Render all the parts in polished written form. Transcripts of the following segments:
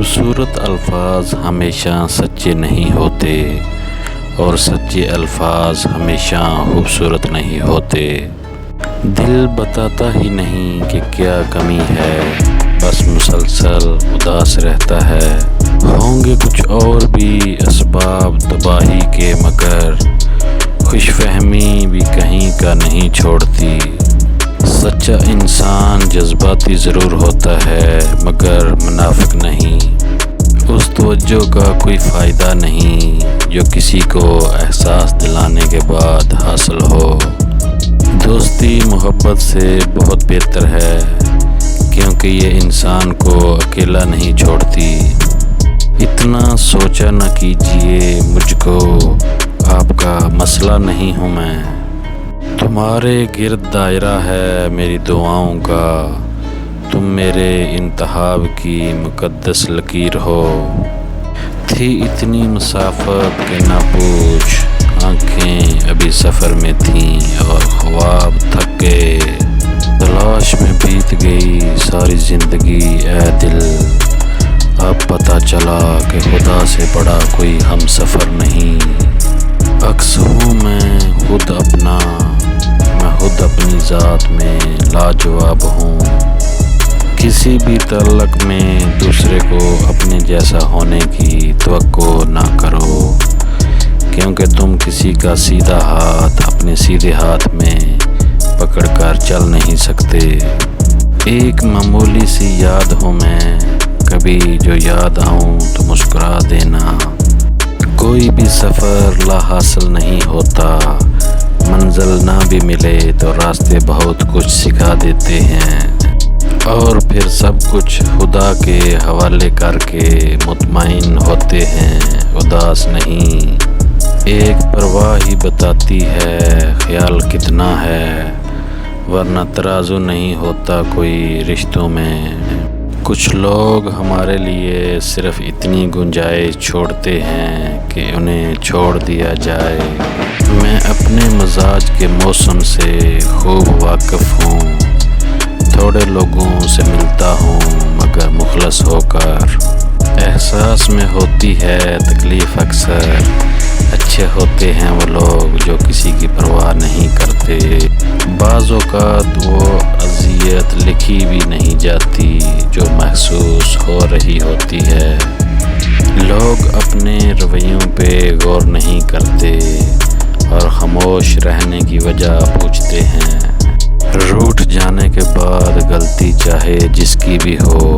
خوبصورت الفاظ ہمیشہ سچے نہیں ہوتے اور سچے الفاظ ہمیشہ خوبصورت نہیں ہوتے۔ دل بتاتا ہی نہیں کہ کیا کمی ہے، بس مسلسل اداس رہتا ہے۔ ہوں گے کچھ اور بھی اسباب تباہی کے، مگر خوش فہمی بھی کہیں کا نہیں چھوڑتی۔ سچا انسان جذباتی ضرور ہوتا ہے مگر منافق نہیں۔ اس توجہ کا کوئی فائدہ نہیں جو کسی کو احساس دلانے کے بعد حاصل ہو۔ دوستی محبت سے بہت بہتر ہے کیونکہ یہ انسان کو اکیلا نہیں چھوڑتی۔ اتنا سوچا نہ کیجیے مجھ کو، آپ کا مسئلہ نہیں ہوں میں۔ تمہارے گرد دائرہ ہے میری دعاؤں کا، تم میرے انتخاب کی مقدس لکیر ہو۔ تھی اتنی مسافت کہ نہ پوچھ، آنکھیں ابھی سفر میں تھیں اور خواب تھک گئے۔ تلاش میں بیت گئی ساری زندگی اے دل، اب پتہ چلا کہ خدا سے بڑا کوئی ہم سفر نہیں۔ عکس ہوں میں خود اپنا، میں خود اپنی ذات میں لاجواب ہوں۔ کسی بھی تعلق میں دوسرے کو اپنے جیسا ہونے کی توقع نہ کرو، کیونکہ تم کسی کا سیدھا ہاتھ اپنے سیدھے ہاتھ میں پکڑ کر چل نہیں سکتے۔ ایک معمولی سی یاد ہوں میں، کبھی جو یاد آؤں تو مسکرا دینا۔ کوئی بھی سفر لا حاصل نہیں ہوتا، منزل نہ بھی ملے تو راستے بہت کچھ سکھا دیتے ہیں، اور پھر سب کچھ خدا کے حوالے کر کے مطمئن ہوتے ہیں، اداس نہیں۔ ایک پرواہ ہی بتاتی ہے خیال کتنا ہے، ورنہ ترازو نہیں ہوتا کوئی رشتوں میں۔ کچھ لوگ ہمارے لیے صرف اتنی گنجائش چھوڑتے ہیں کہ انہیں چھوڑ دیا جائے۔ میں اپنے مزاج کے موسم سے خوب واقف ہوں، تھوڑے لوگوں سے ملتا ہوں مگر مخلص ہو کر۔ احساس میں ہوتی ہے تکلیف اکثر، اچھے ہوتے ہیں وہ لوگ جو کسی کی پرواہ نہیں کرتے۔ بعض اوقات وہ اذیت لکھی بھی نہیں جاتی جو محسوس ہو رہی ہوتی ہے۔ لوگ اپنے رویوں پہ غور نہیں کرتے اور خاموش رہنے کی وجہ پوچھتے ہیں۔ روٹھ جانے کے بعد غلطی چاہے جس کی بھی ہو،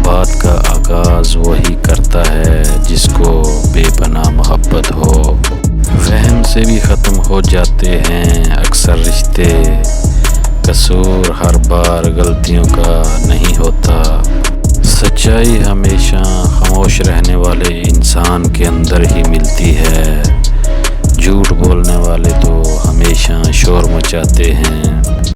بات کا آغاز وہی کرتا ہے جس کو بے پناہ محبت ہو۔ وہم سے بھی ختم ہو جاتے ہیں اکثر رشتے، قصور ہر بار غلطیوں کا نہیں ہوتا۔ سچائی ہمیشہ خاموش رہنے والے انسان کے اندر ہی ملتی ہے، جھوٹ بولنے والے تو ہمیشہ شور مچاتے ہیں۔